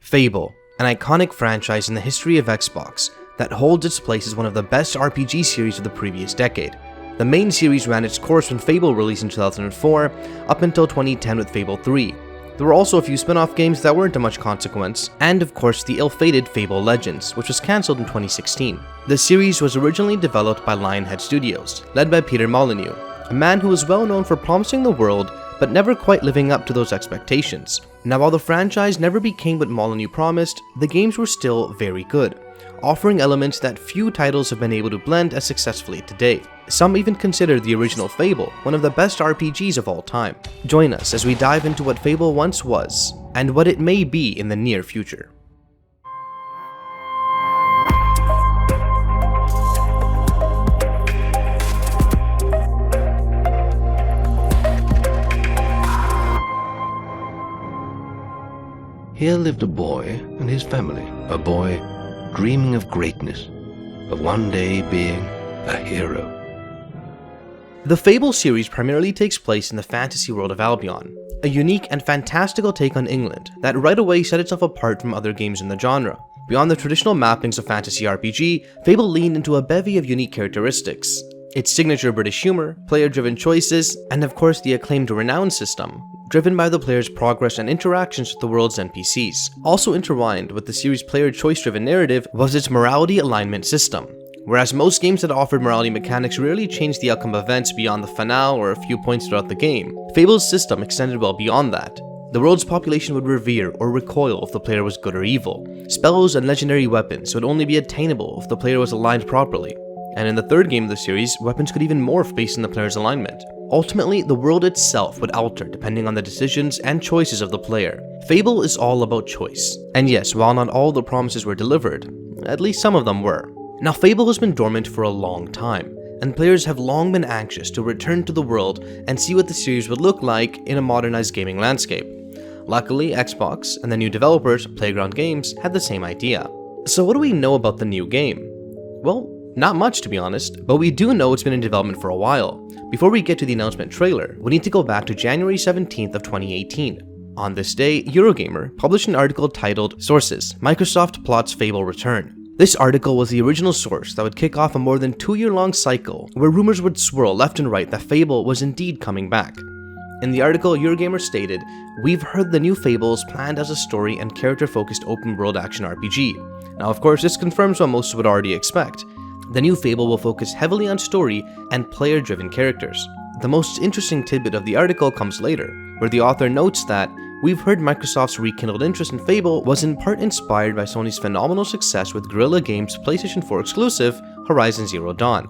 Fable, an iconic franchise in the history of Xbox that holds its place as one of the best RPG series of the previous decade. The main series ran its course when Fable released in 2004, up until 2010 with Fable 3. There were also a few spin-off games that weren't of much consequence, and of course the ill-fated Fable Legends, which was cancelled in 2016. The series was originally developed by Lionhead Studios, led by Peter Molyneux, a man who was well known for promising the world but never quite living up to those expectations. Now, while the franchise never became what Molyneux promised, the games were still very good, offering elements that few titles have been able to blend as successfully today. Some even consider the original Fable one of the best RPGs of all time. Join us as we dive into what Fable once was, and what it may be in the near future. Here lived a boy and his family, a boy dreaming of greatness, of one day being a hero. The Fable series primarily takes place in the fantasy world of Albion, a unique and fantastical take on England that right away set itself apart from other games in the genre. Beyond the traditional mappings of fantasy RPG, Fable leaned into a bevy of unique characteristics. Its signature British humor, player-driven choices, and of course the acclaimed renown system, driven by the player's progress and interactions with the world's NPCs. Also intertwined with the series' player choice-driven narrative was its morality alignment system. Whereas most games that offered morality mechanics rarely changed the outcome of events beyond the finale or a few points throughout the game, Fable's system extended well beyond that. The world's population would revere or recoil if the player was good or evil. Spells and legendary weapons would only be attainable if the player was aligned properly. And in the third game of the series, weapons could even morph based on the player's alignment. Ultimately, the world itself would alter depending on the decisions and choices of the player. Fable is all about choice. And yes, while not all the promises were delivered, at least some of them were. Now, Fable has been dormant for a long time, and players have long been anxious to return to the world and see what the series would look like in a modernized gaming landscape. Luckily, Xbox and the new developers, Playground Games, had the same idea. So what do we know about the new game? Well, not much to be honest, but we do know it's been in development for a while. Before we get to the announcement trailer, we need to go back to January 17th of 2018. On this day, Eurogamer published an article titled Sources: Microsoft Plots Fable Return. This article was the original source that would kick off a more than 2-year-long cycle where rumors would swirl left and right that Fable was indeed coming back. In the article, Eurogamer stated, "We've heard the new Fable is planned as a story and character-focused open-world action RPG." Now, of course, this confirms what most would already expect. The new Fable will focus heavily on story and player-driven characters. The most interesting tidbit of the article comes later, where the author notes that we've heard Microsoft's rekindled interest in Fable was in part inspired by Sony's phenomenal success with Guerrilla Games' PlayStation 4 exclusive, Horizon Zero Dawn.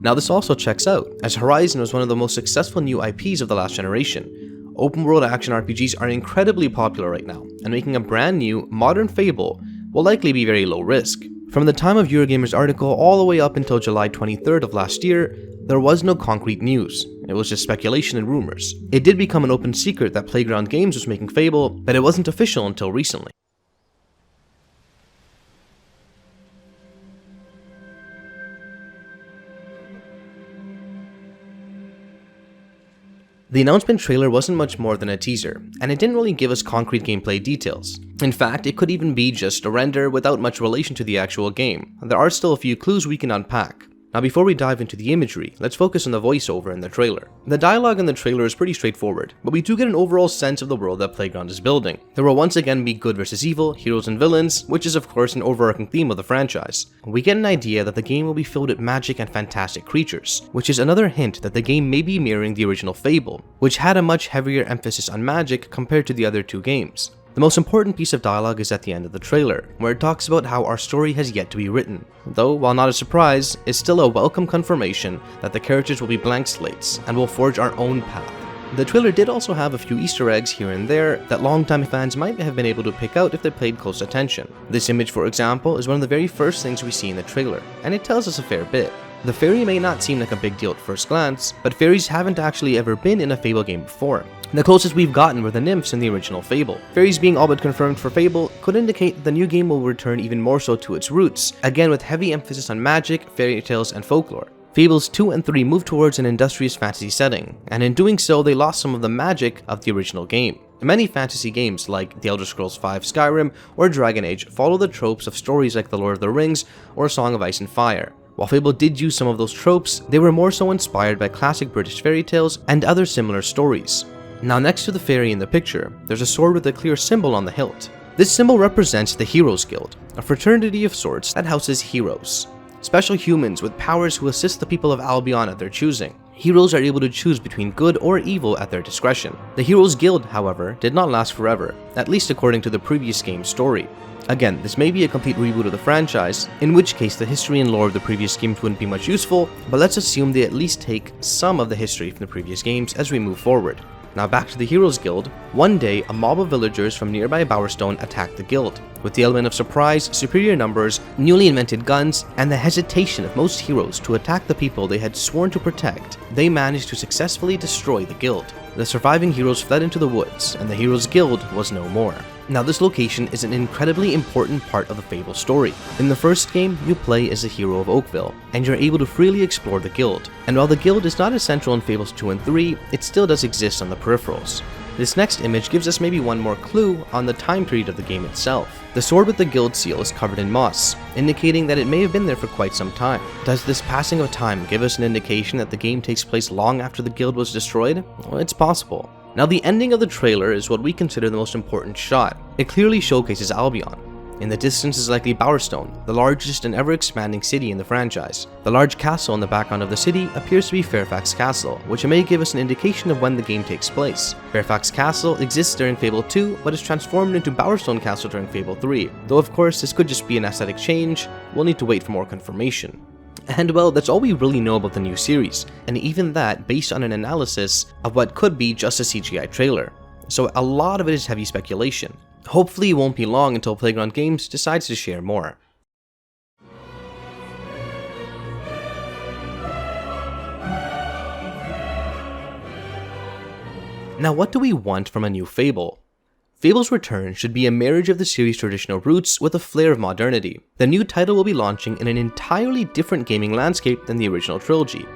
Now this also checks out, as Horizon was one of the most successful new IPs of the last generation. Open-world action RPGs are incredibly popular right now, and making a brand new, modern Fable will likely be very low risk. From the time of Eurogamer's article all the way up until July 23rd of last year, there was no concrete news. It was just speculation and rumors. It did become an open secret that Playground Games was making Fable, but it wasn't official until recently. The announcement trailer wasn't much more than a teaser, and it didn't really give us concrete gameplay details. In fact, it could even be just a render without much relation to the actual game. There are still a few clues we can unpack. Now before we dive into the imagery, let's focus on the voiceover in the trailer. The dialogue in the trailer is pretty straightforward, but we do get an overall sense of the world that Playground is building. There will once again be good versus evil, heroes and villains, which is of course an overarching theme of the franchise. We get an idea that the game will be filled with magic and fantastic creatures, which is another hint that the game may be mirroring the original Fable, which had a much heavier emphasis on magic compared to the other two games. The most important piece of dialogue is at the end of the trailer, where it talks about how our story has yet to be written. Though, while not a surprise, it's still a welcome confirmation that the characters will be blank slates and will forge our own path. The trailer did also have a few Easter eggs here and there that longtime fans might have been able to pick out if they paid close attention. This image, for example, is one of the very first things we see in the trailer, and it tells us a fair bit. The fairy may not seem like a big deal at first glance, but fairies haven't actually ever been in a Fable game before. The closest we've gotten were the nymphs in the original Fable. Fairies being all but confirmed for Fable could indicate the new game will return even more so to its roots, again with heavy emphasis on magic, fairy tales, and folklore. Fables 2 and 3 moved towards an industrious fantasy setting, and in doing so they lost some of the magic of the original game. Many fantasy games like The Elder Scrolls V Skyrim or Dragon Age follow the tropes of stories like The Lord of the Rings or A Song of Ice and Fire. While Fable did use some of those tropes, they were more so inspired by classic British fairy tales and other similar stories. Now next to the fairy in the picture, there's a sword with a clear symbol on the hilt. This symbol represents the Heroes Guild, a fraternity of sorts that houses heroes. Special humans with powers who assist the people of Albion at their choosing. Heroes are able to choose between good or evil at their discretion. The Heroes Guild, however, did not last forever, at least according to the previous game's story. Again, this may be a complete reboot of the franchise, in which case the history and lore of the previous games wouldn't be much useful, but let's assume they at least take some of the history from the previous games as we move forward. Now back to the Heroes Guild. One day, a mob of villagers from nearby Bowerstone attacked the guild. With the element of surprise, superior numbers, newly invented guns, and the hesitation of most heroes to attack the people they had sworn to protect, they managed to successfully destroy the guild. The surviving heroes fled into the woods, and the Heroes Guild was no more. Now this location is an incredibly important part of the Fable story. In the first game, you play as the hero of Oakville, and you're able to freely explore the guild. And while the guild is not as central in Fables 2 and 3, it still does exist on the peripherals. This next image gives us maybe one more clue on the time period of the game itself. The sword with the guild seal is covered in moss, indicating that it may have been there for quite some time. Does this passing of time give us an indication that the game takes place long after the guild was destroyed? Well, it's possible. Now the ending of the trailer is what we consider the most important shot. It clearly showcases Albion. In the distance is likely Bowerstone, the largest and ever-expanding city in the franchise. The large castle in the background of the city appears to be Fairfax Castle, which may give us an indication of when the game takes place. Fairfax Castle exists during Fable 2, but is transformed into Bowerstone Castle during Fable 3, though of course this could just be an aesthetic change. We'll need to wait for more confirmation. And well, that's all we really know about the new series, and even that based on an analysis of what could be just a CGI trailer. So a lot of it is heavy speculation. Hopefully it won't be long until Playground Games decides to share more. Now what do we want from a new Fable? Fable's return should be a marriage of the series' traditional roots with a flair of modernity. The new title will be launching in an entirely different gaming landscape than the original trilogy.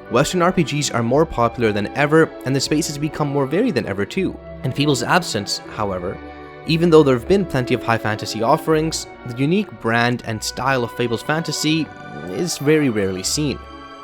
Western RPGs are more popular than ever, and the space has become more varied than ever too. In Fable's absence, however, even though there have been plenty of high fantasy offerings, the unique brand and style of Fable's fantasy is very rarely seen.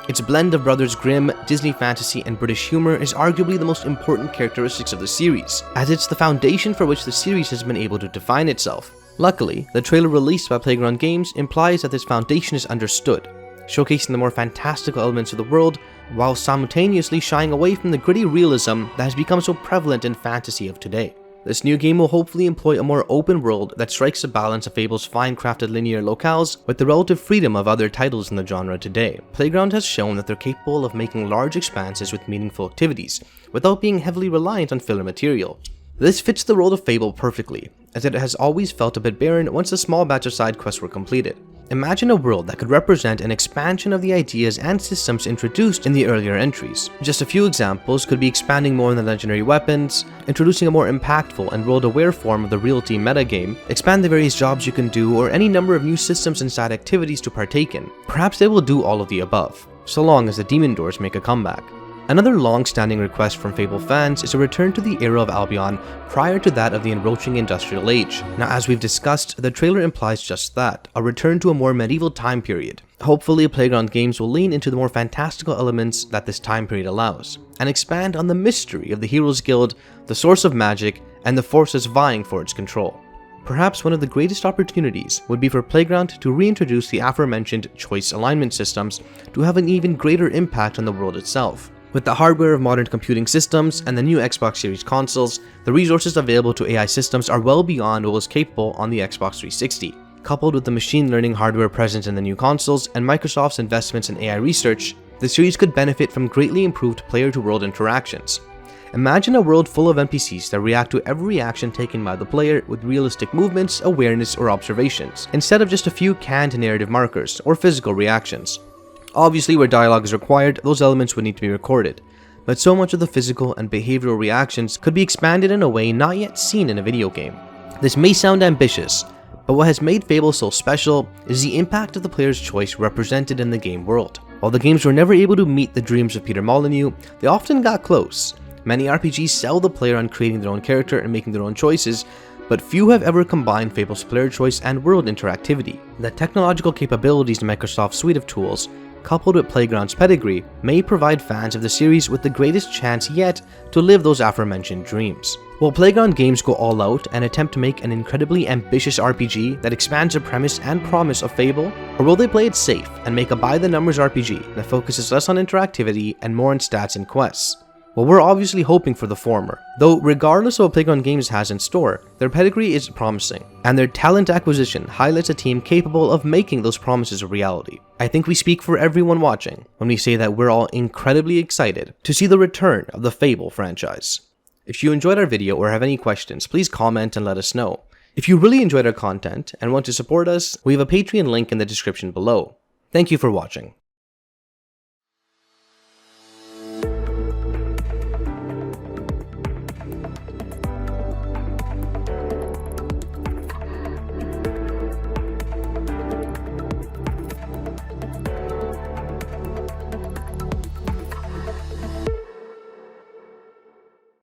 Its blend of Brothers Grimm, Disney fantasy, and British humor is arguably the most important characteristics of the series, as it's the foundation for which the series has been able to define itself. Luckily, the trailer released by Playground Games implies that this foundation is understood, showcasing the more fantastical elements of the world, while simultaneously shying away from the gritty realism that has become so prevalent in fantasy of today. This new game will hopefully employ a more open world that strikes a balance of Fable's fine-crafted linear locales with the relative freedom of other titles in the genre today. Playground has shown that they're capable of making large expanses with meaningful activities, without being heavily reliant on filler material. This fits the role of Fable perfectly, as it has always felt a bit barren once a small batch of side quests were completed. Imagine a world that could represent an expansion of the ideas and systems introduced in the earlier entries. Just a few examples could be expanding more on the legendary weapons, introducing a more impactful and world-aware form of the realty metagame, expand the various jobs you can do, or any number of new systems and side activities to partake in. Perhaps they will do all of the above, so long as the demon doors make a comeback. Another long-standing request from Fable fans is a return to the era of Albion prior to that of the encroaching industrial age. Now, as we've discussed, the trailer implies just that, a return to a more medieval time period. Hopefully, Playground Games will lean into the more fantastical elements that this time period allows, and expand on the mystery of the Heroes Guild, the source of magic, and the forces vying for its control. Perhaps one of the greatest opportunities would be for Playground to reintroduce the aforementioned choice alignment systems to have an even greater impact on the world itself. With the hardware of modern computing systems and the new Xbox Series consoles, the resources available to AI systems are well beyond what was capable on the Xbox 360. Coupled with the machine learning hardware present in the new consoles and Microsoft's investments in AI research, the series could benefit from greatly improved player-to-world interactions. Imagine a world full of NPCs that react to every action taken by the player with realistic movements, awareness, or observations, instead of just a few canned narrative markers or physical reactions. Obviously, where dialogue is required, those elements would need to be recorded, but so much of the physical and behavioral reactions could be expanded in a way not yet seen in a video game. This may sound ambitious, but what has made Fable so special is the impact of the player's choice represented in the game world. While the games were never able to meet the dreams of Peter Molyneux, they often got close, Many RPGs sell the player on creating their own character and making their own choices, but few have ever combined Fable's player choice and world interactivity. The technological capabilities in Microsoft's suite of tools, coupled with Playground's pedigree, may provide fans of the series with the greatest chance yet to live those aforementioned dreams. Will Playground Games go all out and attempt to make an incredibly ambitious RPG that expands the premise and promise of Fable, or will they play it safe and make a by-the-numbers RPG that focuses less on interactivity and more on stats and quests? Well, we're obviously hoping for the former, though regardless of what Playground Games has in store, their pedigree is promising, and their talent acquisition highlights a team capable of making those promises a reality. I think we speak for everyone watching when we say that we're all incredibly excited to see the return of the Fable franchise. If you enjoyed our video or have any questions, please comment and let us know. If you really enjoyed our content and want to support us, we have a Patreon link in the description below. Thank you for watching.